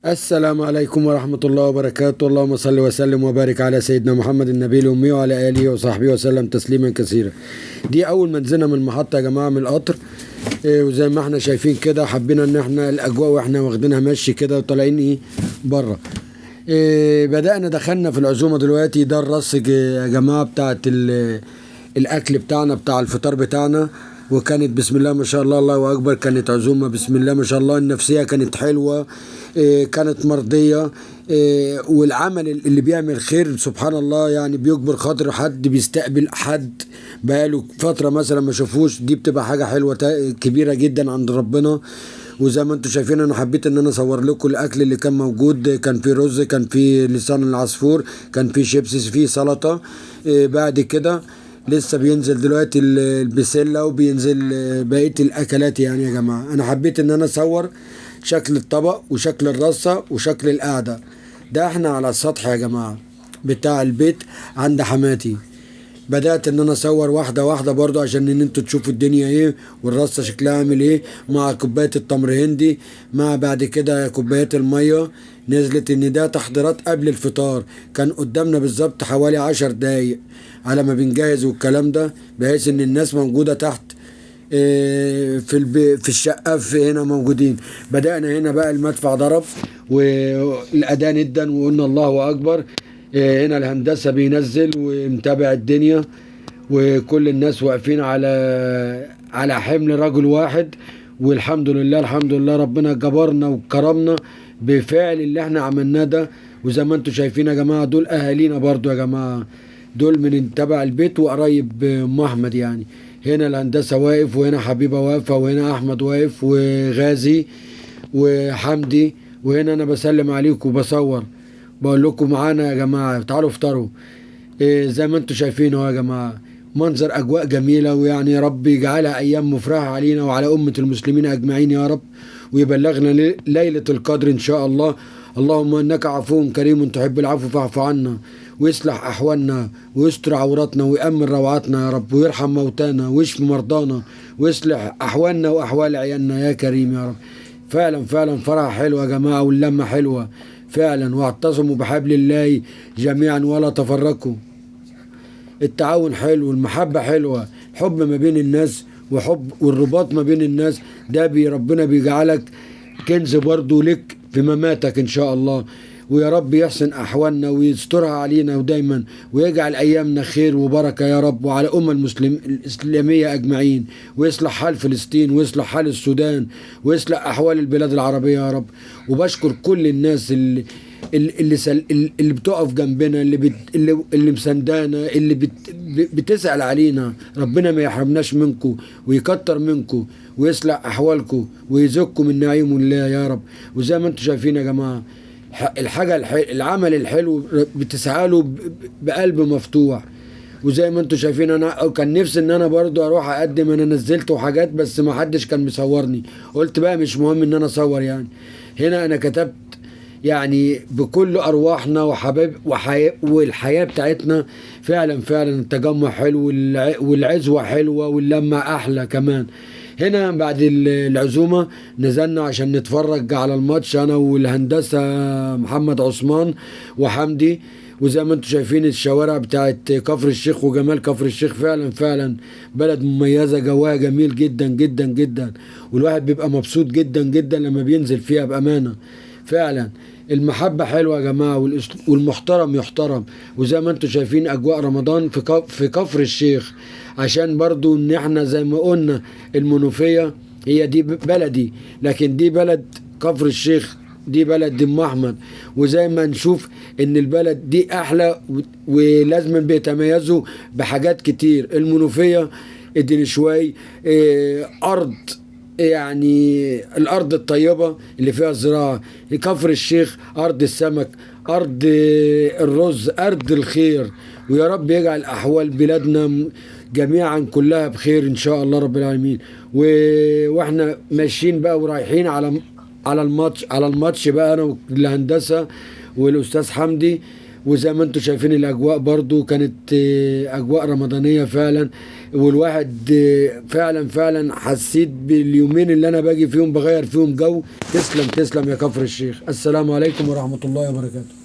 السلام عليكم ورحمة الله وبركاته. اللهم صل وسلم وبارك على سيدنا محمد النبي الأمي وعلى آله وصحبه وسلم تسليما كثيرا. دي أول ما نزلنا من المحطة يا جماعة، من القطر. وزي ما احنا شايفين كده، حبينا ان احنا الأجواء واحنا واخدينها مشي كده وطالعين بره. بدأنا دخلنا في العزومة دلوقتي. ده الرص يا جماعة بتاعت الأكل بتاعنا، بتاع الفطار بتاعنا. وكانت بسم الله ما شاء الله، الله أكبر. كانت عزومة بسم الله ما شاء الله. النفسية كانت حلوة، كانت مرضية. والعمل اللي بيعمل خير سبحان الله، يعني بيجبر خاطر حد، بيستقبل حد بقاله فترة مثلا ما شافوش. دي بتبقى حاجة حلوة كبيرة جدا عند ربنا. وزي ما انتم شايفين، انا حبيت ان انا اصور لكم الاكل اللي كان موجود. كان في رز، كان في لسان العصفور، كان في شيبسي، في سلطة. بعد كده لسه بينزل دلوقتي البسلة، وبينزل بقية الاكلات. يعني يا جماعة انا حبيت ان انا اصور شكل الطبق وشكل الرصة وشكل القعدة. ده احنا على السطح يا جماعة بتاع البيت عند حماتي. بدأت ان انا اصور واحدة واحدة برضو، عشان ان انتوا تشوفوا الدنيا ايه والرصة شكلها عامل ايه، مع كوباية التمر هندي، مع بعد كده كوبايات المية. نزلت ان ده تحضيرات قبل الفطار. كان قدامنا بالظبط حوالي 10 دقايق على ما بنجهز والكلام ده، بحيث ان الناس موجودة تحت في الشقة، في هنا موجودين. بدأنا هنا بقى المدفع ضرب والأذان ادن وقلنا الله أكبر. هنا الهندسة بينزل ومتابع الدنيا، وكل الناس واقفين على حمل رجل واحد. والحمد لله الحمد لله، ربنا جبرنا وكرمنا بفعل اللي احنا عملناه ده. وزي ما انتم شايفين يا جماعة، دول أهالينا برضو يا جماعة، دول من تبع البيت وقريب أم أحمد يعني. هنا الهندسة واقف، وهنا حبيبة واقفة، وهنا أحمد واقف، وغازي وحمدي. وهنا أنا بسلم عليكم وبصور، بقول لكم معانا يا جماعة تعالوا افطروا. زي ما انتم شايفين اهو يا جماعة، منظر أجواء جميلة. ويعني يا رب يجعلها أيام مفرحة علينا وعلى أمة المسلمين أجمعين يا رب. ويبلغنا ليلة القدر إن شاء الله. اللهم إنك عفو كريم تحب العفو فاعف عنا، ويصلح أحوالنا، ويستر عوراتنا، ويأمن روعاتنا يا رب، ويرحم موتانا، ويشفي مرضانا، ويصلح أحوالنا وأحوال عيالنا يا كريم يا رب. فعلا فعلا فرحة حلوة يا جماعة، واللمة حلوة فعلا. واعتصموا بحبل الله جميعا ولا تفرقوا. التعاون حلو، المحبة حلوة، حب ما بين الناس، وحب والرباط ما بين الناس. ده ربنا بيجعلك كنز برضو لك في مماتك إن شاء الله. ويا رب يحسن أحوالنا ويسترها علينا ودايما، ويجعل أيامنا خير وبركة يا رب، وعلى أمة الإسلامية أجمعين. ويصلح حال فلسطين، ويصلح حال السودان، ويصلح أحوال البلاد العربية يا رب. وبشكر كل الناس اللي بتقف جنبنا، اللي مساندانا، اللي بتسأل علينا. ربنا ما يحرمناش منكم، ويكتر منكم، ويصلح أحوالكم، ويزكم من نعيم الله يا رب. وزي ما انتم شايفين يا جماعة، العمل الحلو بتسعى له بقلب مفتوح. وزي ما انتم شايفين، انا كان نفسي ان انا برضو اروح اقدم. انا نزلت حاجات بس ما حدش كان مصورني. قلت بقى مش مهم ان انا اصور يعني. هنا انا كتبت يعني بكل ارواحنا وحباب والحياة بتاعتنا. فعلا فعلا التجمع حلو، والعزوة حلوة، واللمة احلى كمان. هنا بعد العزومة نزلنا عشان نتفرج على الماتش، انا والهندسة محمد عثمان وحمدي. وزي ما انتم شايفين الشوارع بتاعت كفر الشيخ وجمال كفر الشيخ، فعلا فعلا بلد مميزة، جواها جميل جدا جدا جدا. والواحد بيبقى مبسوط جدا جدا لما بينزل فيها بأمانة. فعلا المحبة حلوة يا جماعة، والمحترم يحترم. وزي ما انتم شايفين أجواء رمضان في كفر الشيخ، عشان برضو ان احنا زي ما قلنا المنوفية هي دي بلدي، لكن دي بلد كفر الشيخ، دي بلد ام احمد. وزي ما نشوف ان البلد دي احلى، ولازم بيتميزوا بحاجات كتير. المنوفية الدنشواي، ارض، يعني الارض الطيبة اللي فيها الزراعة. كفر الشيخ ارض السمك، ارض الرز، ارض الخير. ويا رب يجعل احوال بلادنا جميعا كلها بخير ان شاء الله رب العالمين. واحنا ماشيين بقى ورايحين على الماتش بقى، انا والهندسه والاستاذ حمدي وزي ما انتم شايفين الاجواء برضو كانت اجواء رمضانيه فعلا. والواحد فعلا فعلا حسيت باليومين اللي انا باجي فيهم بغير فيهم جو. تسلم تسلم يا كفر الشيخ. السلام عليكم ورحمه الله وبركاته.